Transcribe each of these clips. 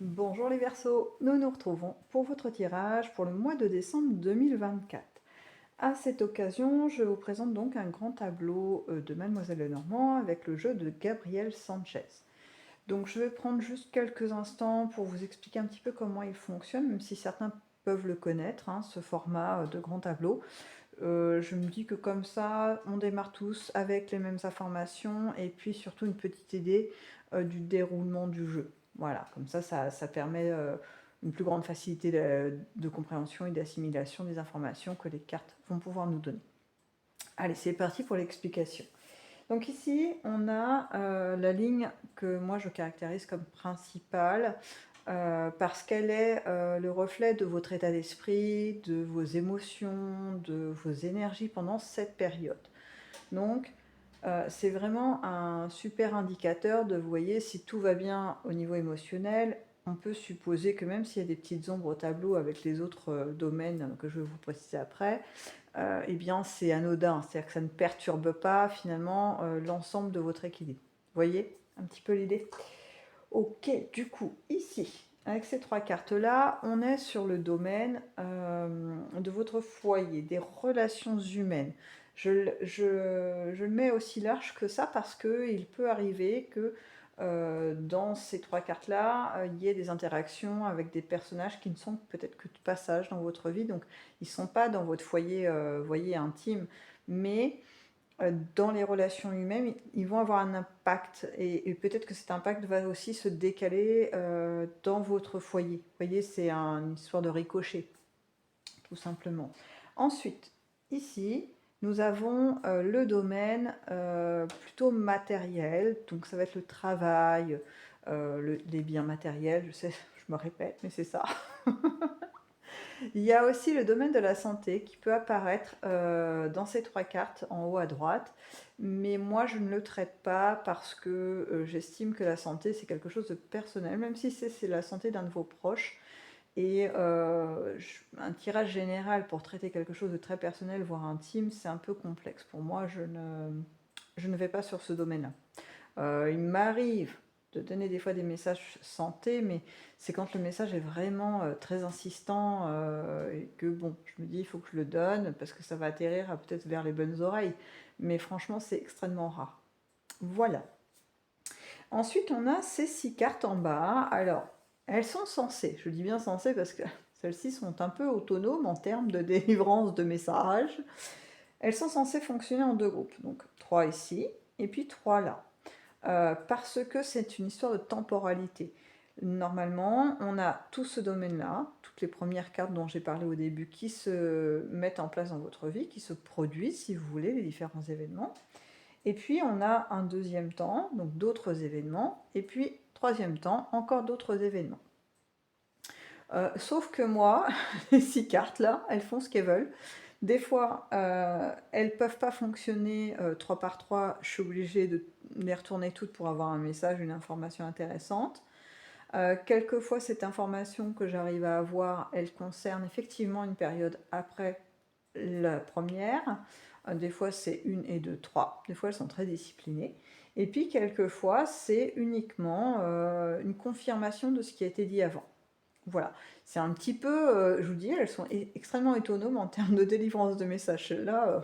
Bonjour les Verseaux, nous nous retrouvons pour votre tirage pour le mois de décembre 2024. À cette occasion, je vous présente donc un grand tableau de Mademoiselle Lenormand avec le jeu de Gabriel Sanchez. Donc je vais prendre juste quelques instants pour vous expliquer un petit peu comment il fonctionne, même si certains peuvent le connaître, hein, ce format de grand tableau. Je me dis que comme ça, on démarre tous avec les mêmes informations et puis surtout une petite idée du déroulement du jeu. Voilà, comme ça permet une plus grande facilité de compréhension et d'assimilation des informations que les cartes vont pouvoir nous donner. Allez, c'est parti pour l'explication. Donc ici, on a la ligne que moi je caractérise comme principale parce qu'elle est le reflet de votre état d'esprit, de vos émotions, de vos énergies pendant cette période. Donc, c'est vraiment un super indicateur de, vous voyez, si tout va bien au niveau émotionnel, on peut supposer que même s'il y a des petites ombres au tableau avec les autres domaines que je vais vous préciser après, eh bien c'est anodin, c'est-à-dire que ça ne perturbe pas finalement l'ensemble de votre équilibre. Vous voyez un petit peu l'idée? Ok, du coup, ici, avec ces trois cartes-là, on est sur le domaine de votre foyer, des relations humaines. Je le mets aussi large que ça parce qu'il peut arriver que dans ces trois cartes-là, il y ait des interactions avec des personnages qui ne sont peut-être que de passage dans votre vie, donc ils ne sont pas dans votre foyer, voyez, intime, mais dans les relations humaines, ils vont avoir un impact et peut-être que cet impact va aussi se décaler dans votre foyer. Vous voyez, c'est une histoire de ricochet, tout simplement. Ensuite, ici, nous avons le domaine plutôt matériel, donc ça va être le travail, les biens matériels, je sais, je me répète, mais c'est ça. Il y a aussi le domaine de la santé qui peut apparaître dans ces trois cartes en haut à droite, mais moi je ne le traite pas parce que j'estime que la santé c'est quelque chose de personnel, même si c'est la santé d'un de vos proches. Et un tirage général pour traiter quelque chose de très personnel, voire intime, c'est un peu complexe. Pour moi, je ne vais pas sur ce domaine-là. Il m'arrive de donner des fois des messages santé, mais c'est quand le message est vraiment très insistant et que bon, je me dis il faut que je le donne parce que ça va atterrir peut-être vers les bonnes oreilles. Mais franchement, c'est extrêmement rare. Voilà. Ensuite, on a ces 6 cartes en bas. Alors, elles sont censées, je dis bien censées parce que celles-ci sont un peu autonomes en termes de délivrance de messages. Elles sont censées fonctionner en deux groupes, donc 3 ici et puis 3 là. Parce que c'est une histoire de temporalité. Normalement, on a tout ce domaine-là, toutes les premières cartes dont j'ai parlé au début, qui se mettent en place dans votre vie, qui se produisent, si vous voulez, les différents événements. Et puis, on a un deuxième temps, donc d'autres événements, et puis, troisième temps, encore d'autres événements. Sauf que moi, les 6 cartes-là, elles font ce qu'elles veulent. Des fois, elles ne peuvent pas fonctionner 3 par 3. Je suis obligée de les retourner toutes pour avoir un message, une information intéressante. Quelquefois, cette information que j'arrive à avoir, elle concerne effectivement une période après la première. Des fois, c'est 1 et 2, 3. Des fois, elles sont très disciplinées. Et puis, quelquefois, c'est uniquement une confirmation de ce qui a été dit avant. Voilà, c'est un petit peu, je vous dis, elles sont extrêmement autonomes en termes de délivrance de messages. Là,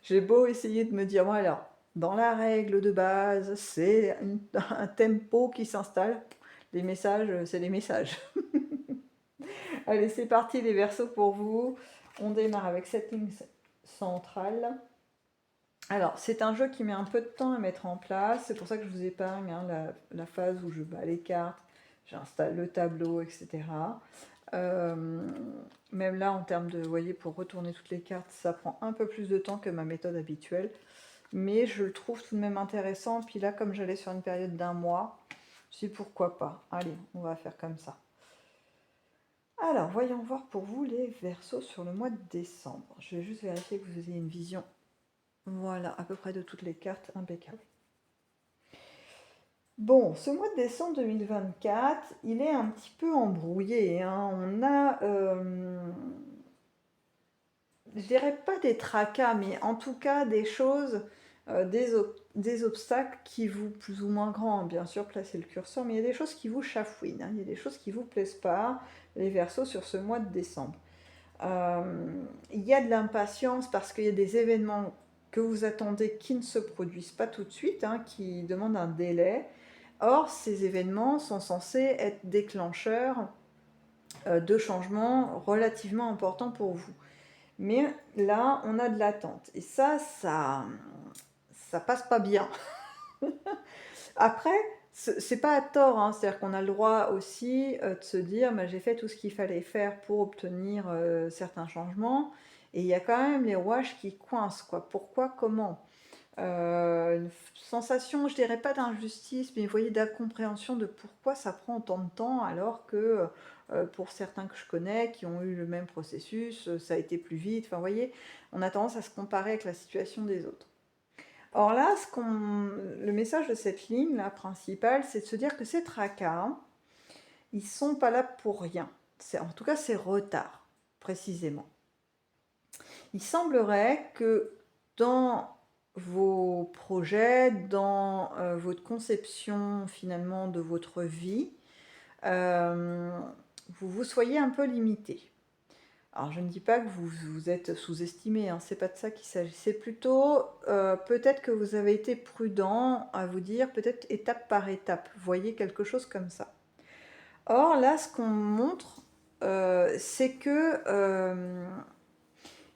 j'ai beau essayer de me dire, bon alors, dans la règle de base, c'est un tempo qui s'installe. Les messages, c'est des messages. Allez, c'est parti les versos pour vous. On démarre avec cette ligne centrale. Alors, c'est un jeu qui met un peu de temps à mettre en place. C'est pour ça que je vous épargne hein, la phase où je bats les cartes, j'installe le tableau, etc. Même là, en termes de, vous voyez, pour retourner toutes les cartes, ça prend un peu plus de temps que ma méthode habituelle. Mais je le trouve tout de même intéressant. Puis là, comme j'allais sur une période d'un mois, je me suis dit pourquoi pas. Allez, on va faire comme ça. Alors, voyons voir pour vous les Verseaux sur le mois de décembre. Je vais juste vérifier que vous ayez une vision, voilà, à peu près de toutes les cartes, impeccable. Bon, ce mois de décembre 2024, il est un petit peu embrouillé, hein. On a, je dirais pas des tracas, mais en tout cas des choses des obstacles qui vous, plus ou moins grands, bien sûr, placez le curseur, mais il y a des choses qui vous chafouinent, hein, il y a des choses qui vous plaisent pas, les Verseaux, sur ce mois de décembre. Il y a de l'impatience parce qu'il y a des événements que vous attendez qui ne se produisent pas tout de suite, hein, qui demandent un délai. Or, ces événements sont censés être déclencheurs de changements relativement importants pour vous. Mais là, on a de l'attente. Et ça passe pas bien. Après, c'est pas à tort, hein. C'est-à-dire qu'on a le droit aussi de se dire, bah, j'ai fait tout ce qu'il fallait faire pour obtenir certains changements, et il y a quand même les rouages qui coincent, quoi. Pourquoi, comment? Une sensation, je dirais pas d'injustice, mais vous voyez, d'incompréhension de pourquoi ça prend autant de temps, alors que pour certains que je connais, qui ont eu le même processus, ça a été plus vite. Enfin, vous voyez, on a tendance à se comparer avec la situation des autres. Or là, le message de cette ligne là principale, c'est de se dire que ces tracas, ils sont pas là pour rien. En tout cas, c'est retard, précisément. Il semblerait que dans vos projets, dans votre conception finalement de votre vie, vous vous soyez un peu limité. Alors, je ne dis pas que vous êtes sous-estimé, hein, c'est pas de ça qu'il s'agit. C'est plutôt peut-être que vous avez été prudent à vous dire, peut-être étape par étape. Vous voyez, quelque chose comme ça. Or, là, ce qu'on montre, c'est que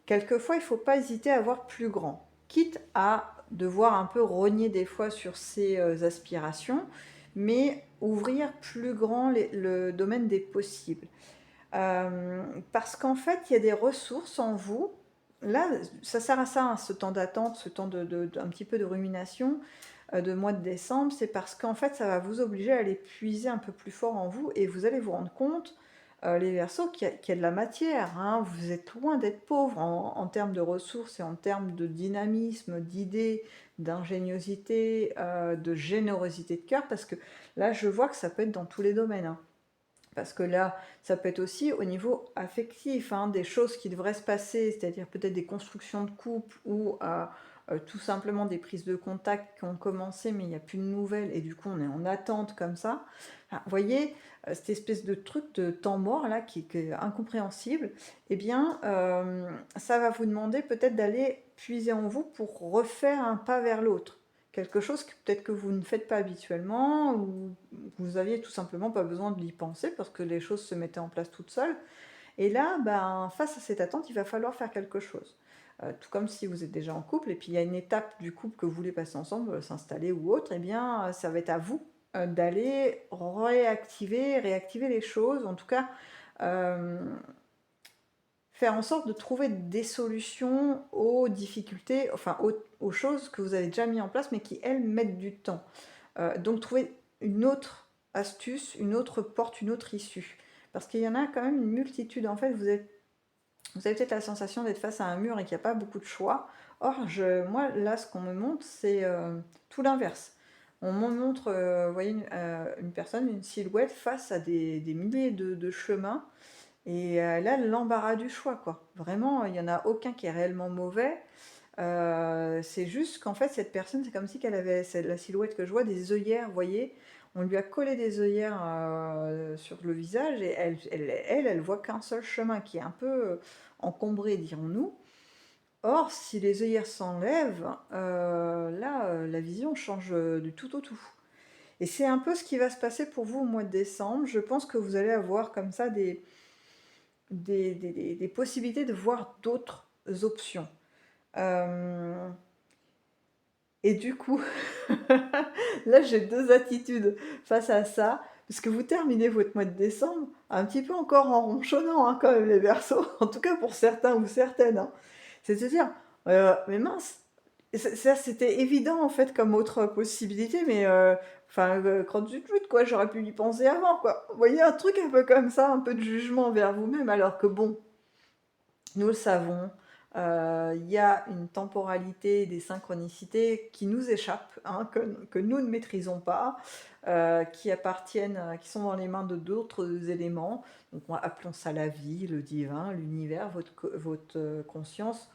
quelquefois, il ne faut pas hésiter à voir plus grand, quitte à devoir un peu rogner des fois sur ses aspirations, mais ouvrir plus grand le domaine des possibles. Parce qu'en fait, il y a des ressources en vous. Là, ça sert à ça, hein, ce temps d'attente, ce temps un petit peu de rumination de mois de décembre, c'est parce qu'en fait, ça va vous obliger à aller puiser un peu plus fort en vous, et vous allez vous rendre compte, les Verseaux, qu'il y a de la matière, hein. Vous êtes loin d'être pauvre en termes de ressources et en termes de dynamisme, d'idées, d'ingéniosité, de générosité de cœur, parce que là, je vois que ça peut être dans tous les domaines, hein. Parce que là, ça peut être aussi au niveau affectif, hein, des choses qui devraient se passer, c'est-à-dire peut-être des constructions de couple ou tout simplement des prises de contact qui ont commencé, mais il n'y a plus de nouvelles, et du coup on est en attente comme ça. Enfin, vous voyez, cette espèce de truc de temps mort là qui est incompréhensible, eh bien, ça va vous demander peut-être d'aller puiser en vous pour refaire un pas vers l'autre. Quelque chose que peut-être que vous ne faites pas habituellement, ou vous aviez tout simplement pas besoin de l'y penser parce que les choses se mettaient en place toutes seules. Et là, ben, face à cette attente, il va falloir faire quelque chose. Tout comme si vous êtes déjà en couple et puis il y a une étape du couple que vous voulez passer ensemble, s'installer ou autre, eh bien, ça va être à vous d'aller réactiver les choses, en tout cas, euh, faire en sorte de trouver des solutions aux difficultés, enfin aux choses que vous avez déjà mis en place, mais qui, elles, mettent du temps. Donc trouver une autre astuce, une autre porte, une autre issue. Parce qu'il y en a quand même une multitude. En fait, vous avez peut-être la sensation d'être face à un mur et qu'il n'y a pas beaucoup de choix. Or, moi, là, ce qu'on me montre, c'est tout l'inverse. On me montre, vous voyez, une personne, une silhouette face à des milliers de chemins, et là, l'embarras du choix, quoi. Vraiment, il n'y en a aucun qui est réellement mauvais. C'est juste qu'en fait, cette personne, c'est comme si qu'elle avait, c'est la silhouette que je vois, des œillères, vous voyez. On lui a collé des œillères sur le visage, et elle voit qu'un seul chemin qui est un peu encombré, dirons-nous. Or, si les œillères s'enlèvent, là, la vision change du tout au tout. Et c'est un peu ce qui va se passer pour vous au mois de décembre. Je pense que vous allez avoir comme ça des possibilités de voir d'autres options. Euh, et du coup, là j'ai deux attitudes face à ça, parce que vous terminez votre mois de décembre un petit peu encore en ronchonnant, hein, quand même, les Verseaux, en tout cas pour certains ou certaines, hein. C'est de se dire, mais mince, ça c'était évident en fait comme autre possibilité, mais enfin, crotte du tweet, quoi, j'aurais pu y penser avant, quoi. Vous voyez, un truc un peu comme ça, un peu de jugement envers vous-même, alors que bon, nous le savons, il y a une temporalité, des synchronicités qui nous échappent, hein, que nous ne maîtrisons pas, qui appartiennent, qui sont dans les mains de d'autres éléments. Donc, appelons ça la vie, le divin, l'univers, votre conscience,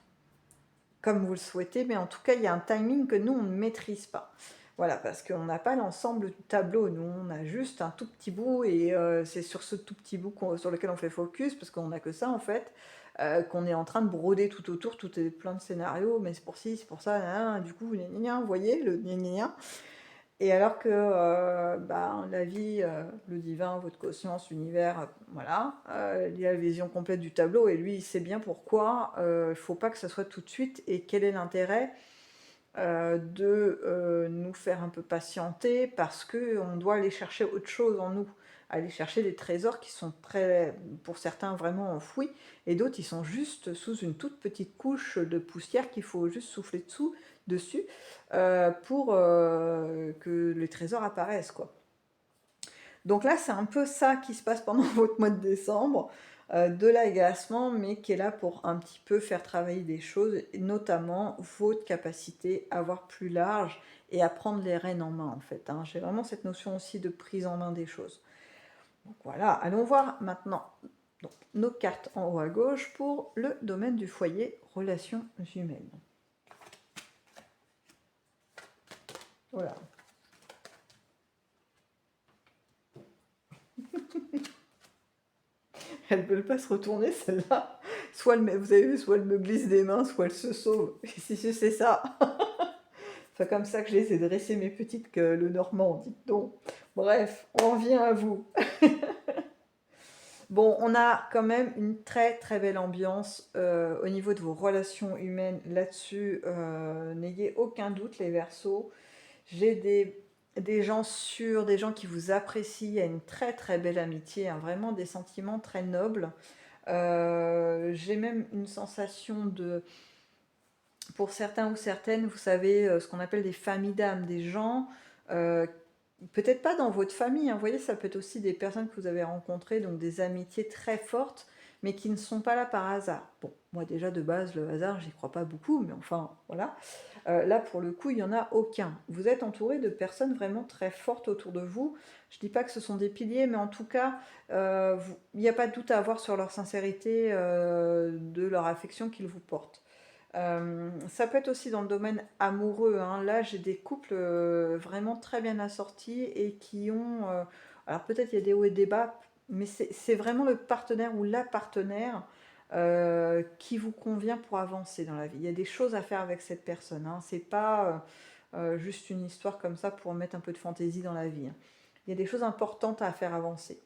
comme vous le souhaitez, mais en tout cas, il y a un timing que nous, on ne maîtrise pas. Voilà, parce qu'on n'a pas l'ensemble du tableau, nous, on a juste un tout petit bout, et c'est sur ce tout petit bout sur lequel on fait focus, parce qu'on n'a que ça, en fait, qu'on est en train de broder tout autour, tout est plein de scénarios, mais c'est pour ci, c'est pour ça, du coup, gna gna gna, vous voyez, le gna gna gna. Et alors que bah, la vie, le divin, votre conscience, l'univers, voilà, il a la vision complète du tableau, et lui, il sait bien pourquoi il ne faut pas que ça soit tout de suite, et quel est l'intérêt de nous faire un peu patienter, parce qu'on doit aller chercher autre chose en nous, aller chercher des trésors qui sont très, pour certains, vraiment enfouis, et d'autres, ils sont juste sous une toute petite couche de poussière qu'il faut juste souffler dessus, pour que les trésors apparaissent, quoi. Donc là, c'est un peu ça qui se passe pendant votre mois de décembre, de l'agacement, mais qui est là pour un petit peu faire travailler des choses, et notamment votre capacité à voir plus large et à prendre les rênes en main, en fait, hein. J'ai vraiment cette notion aussi de prise en main des choses. Donc voilà, allons voir maintenant donc, nos cartes en haut à gauche pour le domaine du foyer, relations humaines. Voilà. Elles ne veulent pas se retourner, celle-là. Soit vous avez vu, soit elle me glisse des mains, soit elle se sauve. Et si c'est ça. C'est comme ça que je les ai dressées, mes petites, que le Normand, dites donc. Bref, on revient à vous. Bon, on a quand même une très très belle ambiance au niveau de vos relations humaines là-dessus. N'ayez aucun doute, les Verseaux. J'ai des gens sûrs, des gens qui vous apprécient. Il y a une très très belle amitié, hein, vraiment des sentiments très nobles. J'ai même une sensation de, pour certains ou certaines, vous savez, ce qu'on appelle des familles d'âmes, des gens, euh, peut-être pas dans votre famille, hein, vous voyez, ça peut être aussi des personnes que vous avez rencontrées, donc des amitiés très fortes, mais qui ne sont pas là par hasard. Bon, moi déjà de base, le hasard, j'y crois pas beaucoup, mais enfin, voilà. Là, pour le coup, il n'y en a aucun. Vous êtes entouré de personnes vraiment très fortes autour de vous. Je ne dis pas que ce sont des piliers, mais en tout cas, il n'y a pas de doute à avoir sur leur sincérité, de leur affection qu'ils vous portent. Ça peut être aussi dans le domaine amoureux, hein. Là, j'ai des couples vraiment très bien assortis et qui ont... alors peut-être il y a des hauts et des bas, mais c'est vraiment le partenaire ou la partenaire qui vous convient pour avancer dans la vie. Il y a des choses à faire avec cette personne, hein. C'est pas juste une histoire comme ça pour mettre un peu de fantaisie dans la vie, hein. Il y a des choses importantes à faire avancer.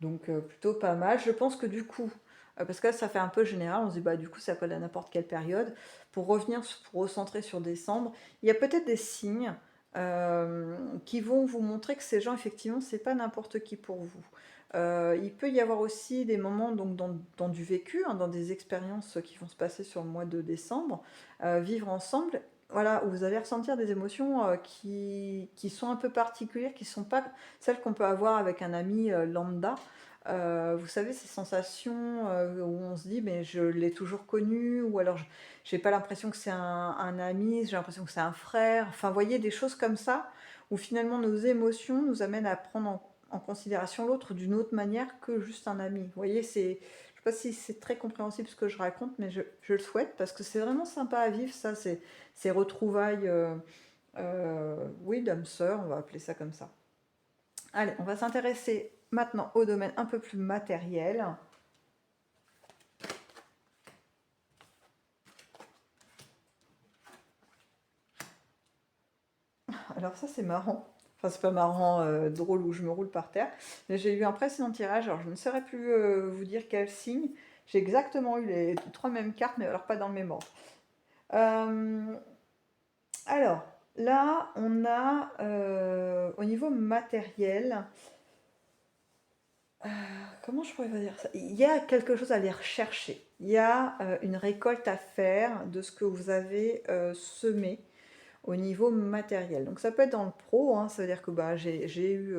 Donc plutôt pas mal. Je pense que du coup, parce que là ça fait un peu général, on se dit bah du coup ça colle à n'importe quelle période. Pour revenir, pour recentrer sur décembre, il y a peut-être des signes qui vont vous montrer que ces gens effectivement c'est pas n'importe qui pour vous. Il peut y avoir aussi des moments donc dans du vécu, hein, dans des expériences qui vont se passer sur le mois de décembre, vivre ensemble. Voilà, où vous allez ressentir des émotions qui sont un peu particulières, qui ne sont pas celles qu'on peut avoir avec un ami lambda. Vous savez, ces sensations où on se dit, mais je l'ai toujours connu, ou alors j'ai pas l'impression que c'est un ami, j'ai l'impression que c'est un frère. Enfin, vous voyez, des choses comme ça, où finalement nos émotions nous amènent à prendre en considération l'autre d'une autre manière que juste un ami. Vous voyez, je sais pas si c'est très compréhensible ce que je raconte, mais je le souhaite, parce que c'est vraiment sympa à vivre, ça, ces retrouvailles, oui, d'âme sœur, on va appeler ça comme ça. Allez, on va s'intéresser maintenant au domaine un peu plus matériel. Alors ça c'est marrant. Enfin c'est pas marrant, drôle où je me roule par terre. Mais j'ai eu un précédent tirage, alors je ne saurais plus vous dire quel signe. J'ai exactement eu les trois mêmes cartes, mais alors pas dans le même ordre. Euh, alors là on a au niveau matériel, comment je pourrais vous dire ça? Il y a quelque chose à aller rechercher. Il y a une récolte à faire de ce que vous avez semé au niveau matériel. Donc ça peut être dans le pro, hein, ça veut dire que bah, j'ai eu,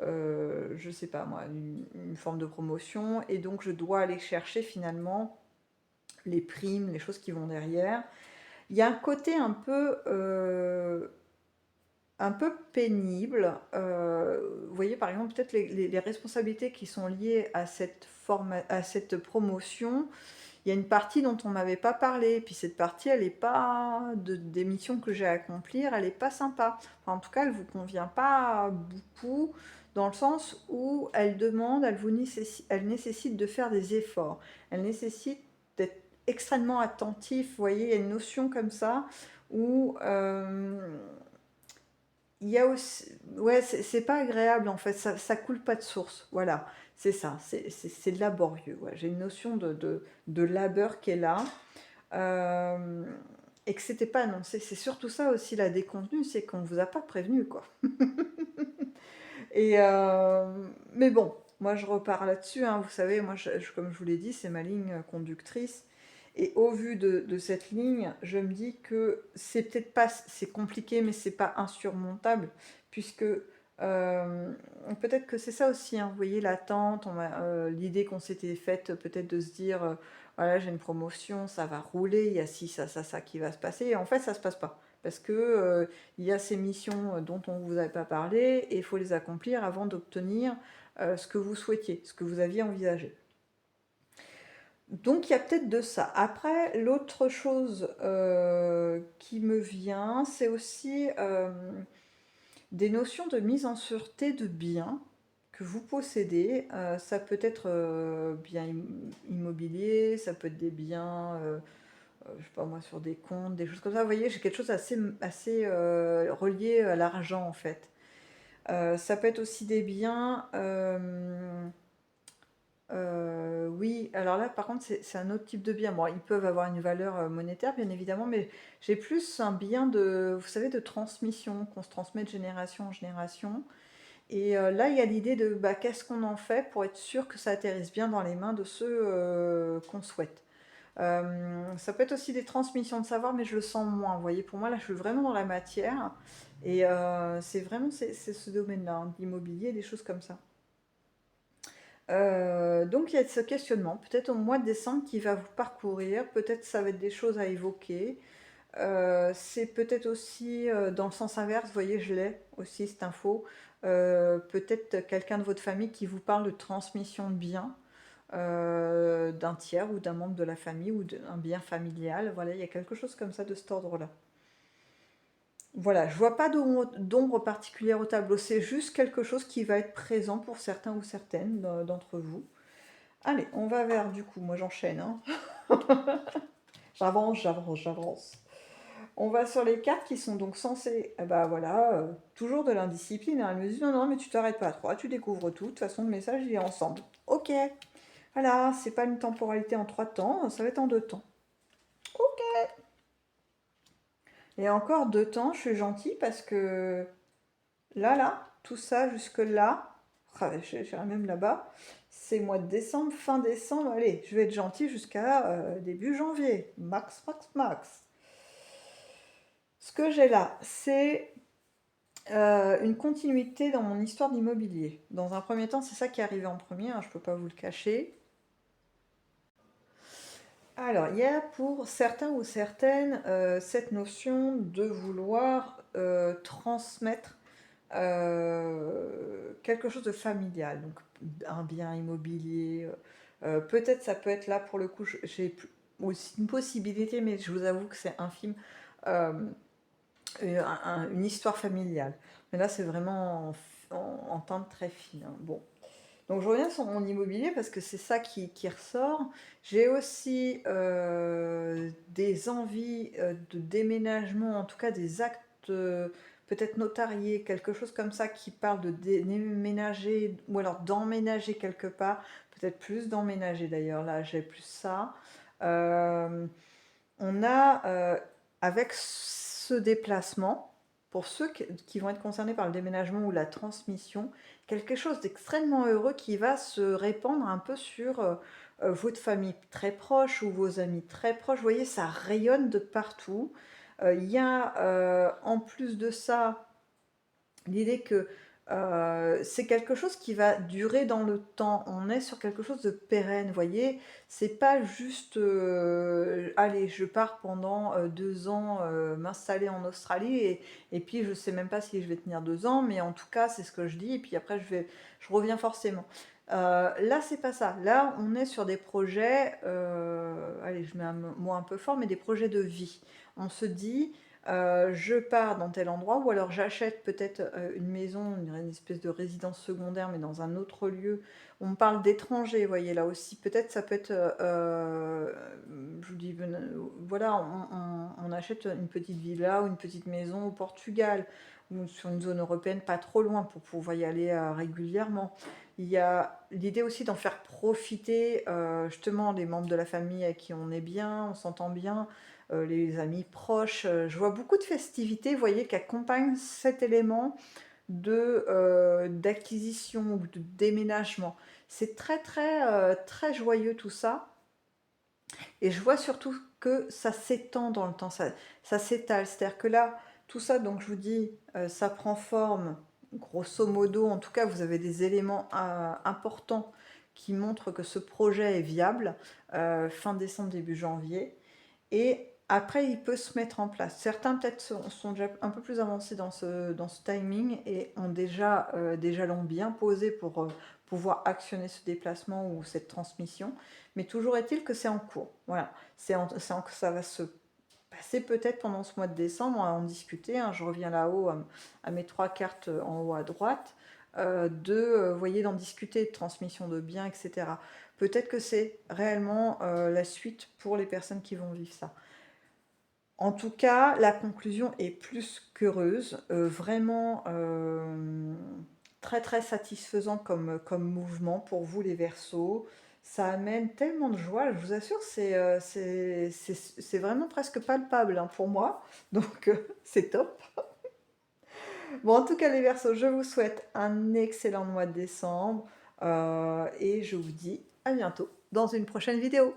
je sais pas moi, une forme de promotion, et donc je dois aller chercher finalement les primes, les choses qui vont derrière. Il y a un côté un peu pénible. Vous voyez par exemple peut-être les responsabilités qui sont liées à cette promotion. il y a une partie dont on m'avait pas parlé, puis cette partie, elle est pas des missions que j'ai à accomplir, elle est pas sympa. Enfin, en tout cas, elle vous convient pas beaucoup, dans le sens où elle demande, elle nécessite de faire des efforts, elle nécessite d'être extrêmement attentif. Vous voyez, il y a une notion comme ça où il y a aussi, ouais, c'est pas agréable en fait, ça coule pas de source, voilà, c'est ça, c'est laborieux, ouais. J'ai une notion de labeur qui est là, euh, et que c'était pas annoncé. C'est surtout ça aussi la déconvenue, c'est qu'on vous a pas prévenu, quoi. Et mais bon, moi je repars là-dessus, hein. Vous savez, moi, comme je vous l'ai dit, c'est ma ligne conductrice. Et au vu de cette ligne, je me dis que c'est peut-être pas, c'est compliqué, mais c'est pas insurmontable, puisque peut-être que c'est ça aussi, hein. Vous voyez, l'attente, l'idée qu'on s'était faite, peut-être de se dire, voilà, j'ai une promotion, ça va rouler, il y a ci, ça qui va se passer. Et en fait, ça se passe pas. Parce que il y a ces missions dont on ne vous avait pas parlé et il faut les accomplir avant d'obtenir ce que vous souhaitiez, ce que vous aviez envisagé. Donc il y a peut-être de ça. Après, l'autre chose qui me vient, c'est aussi des notions de mise en sûreté de biens que vous possédez. Ça peut être biens immobiliers, ça peut être des biens je sais pas moi, sur des comptes, des choses comme ça. Vous voyez, j'ai quelque chose assez relié à l'argent en fait. Ça peut être aussi des biens. Oui, alors là par contre c'est un autre type de bien. Bon, ils peuvent avoir une valeur monétaire bien évidemment, mais j'ai plus un bien de, vous savez, de transmission, qu'on se transmet de génération en génération. Et là, il y a l'idée de bah, qu'est-ce qu'on en fait pour être sûr que ça atterrisse bien dans les mains de ceux qu'on souhaite. Ça peut être aussi des transmissions de savoir, mais je le sens moins. Vous voyez, pour moi, là, je suis vraiment dans la matière. Et c'est vraiment c'est ce domaine-là, hein, l'immobilier, des choses comme ça. Donc, il y a ce questionnement, peut-être au mois de décembre, qui va vous parcourir. Peut-être ça va être des choses à évoquer. C'est peut-être aussi dans le sens inverse, vous voyez, je l'ai aussi, cette info. Peut-être quelqu'un de votre famille qui vous parle de transmission de biens d'un tiers ou d'un membre de la famille ou d'un bien familial. Voilà, il y a quelque chose comme ça de cet ordre-là. Voilà, je vois pas d'ombre particulière au tableau, c'est juste quelque chose qui va être présent pour certains ou certaines d'entre vous. Allez, on va vers, du coup, moi j'enchaîne, hein. J'avance. On va sur les cartes qui sont donc censées, bah voilà, toujours de l'indiscipline, hein. Elle me dit non, non, mais tu t'arrêtes pas à 3, tu découvres tout, de toute façon le message il est ensemble. Ok, voilà, c'est pas une temporalité en 3 temps, ça va être en 2 temps. Ok. Et encore 2 temps, je suis gentille parce que là, tout ça jusque là, j'irai même là-bas, c'est mois de décembre, fin décembre, allez, je vais être gentille jusqu'à début janvier. Max, max, max. Ce que j'ai là, c'est une continuité dans mon histoire d'immobilier. Dans un premier temps, c'est ça qui est arrivé en premier, hein, je ne peux pas vous le cacher. Alors, il y a pour certains ou certaines cette notion de vouloir transmettre quelque chose de familial, donc un bien immobilier. Peut-être ça peut être là pour le coup, j'ai aussi une possibilité, mais je vous avoue que c'est infime, euh, une histoire familiale. Mais là, c'est vraiment en teinte très fine, hein. Bon. Donc je reviens sur mon immobilier parce que c'est ça qui ressort. J'ai aussi des envies de déménagement, en tout cas des actes peut-être notariés, quelque chose comme ça qui parle de déménager ou alors d'emménager quelque part, peut-être plus d'emménager d'ailleurs, là j'ai plus ça. Euh, on a avec ce déplacement, pour ceux qui vont être concernés par le déménagement ou la transmission, quelque chose d'extrêmement heureux qui va se répandre un peu sur votre famille très proche ou vos amis très proches. Vous voyez, ça rayonne de partout. Il y a en plus de ça l'idée que C'est quelque chose qui va durer dans le temps. On est sur quelque chose de pérenne, vous voyez? C'est pas juste, «Allez, je pars pendant, 2 ans, m'installer en Australie et puis je sais même pas si je vais tenir 2 ans, mais en tout cas, c'est ce que je dis et puis après je reviens forcément». Là, c'est pas ça. Là, on est sur des projets, allez, je mets un mot un peu fort, mais des projets de vie. On se dit: je pars dans tel endroit ou alors j'achète peut-être, une maison, une espèce de résidence secondaire, mais dans un autre lieu. On parle d'étrangers, vous voyez, là aussi. Peut-être ça peut être, je vous dis, voilà, on achète une petite villa ou une petite maison au Portugal ou sur une zone européenne pas trop loin pour pouvoir y aller, régulièrement. Il y a l'idée aussi d'en faire profiter, justement les membres de la famille avec qui on est bien, on s'entend bien, les amis proches. Je vois beaucoup de festivités, vous voyez, qui accompagnent cet élément d'acquisition ou de déménagement. C'est très, très, très joyeux tout ça. Et je vois surtout que ça s'étend dans le temps, ça s'étale. C'est-à-dire que là, tout ça, donc je vous dis, ça prend forme, grosso modo, en tout cas, vous avez des éléments importants qui montrent que ce projet est viable, fin décembre, début janvier. Et après, il peut se mettre en place. Certains peut-être sont déjà un peu plus avancés dans ce timing et ont déjà des jalons bien posés pour pouvoir actionner ce déplacement ou cette transmission. Mais toujours est-il que c'est en cours. Voilà, ça va se passer peut-être pendant ce mois de décembre, on va en discuter, hein. Je reviens là-haut à mes 3 cartes en haut à droite, vous voyez, d'en discuter, de transmission de biens, etc. Peut-être que c'est réellement la suite pour les personnes qui vont vivre ça. En tout cas, la conclusion est plus qu'heureuse, vraiment très très satisfaisant comme mouvement pour vous les Verseaux. Ça amène tellement de joie, je vous assure, c'est vraiment presque palpable, hein, pour moi, donc c'est top. Bon, en tout cas les Verseaux, je vous souhaite un excellent mois de décembre et je vous dis à bientôt dans une prochaine vidéo.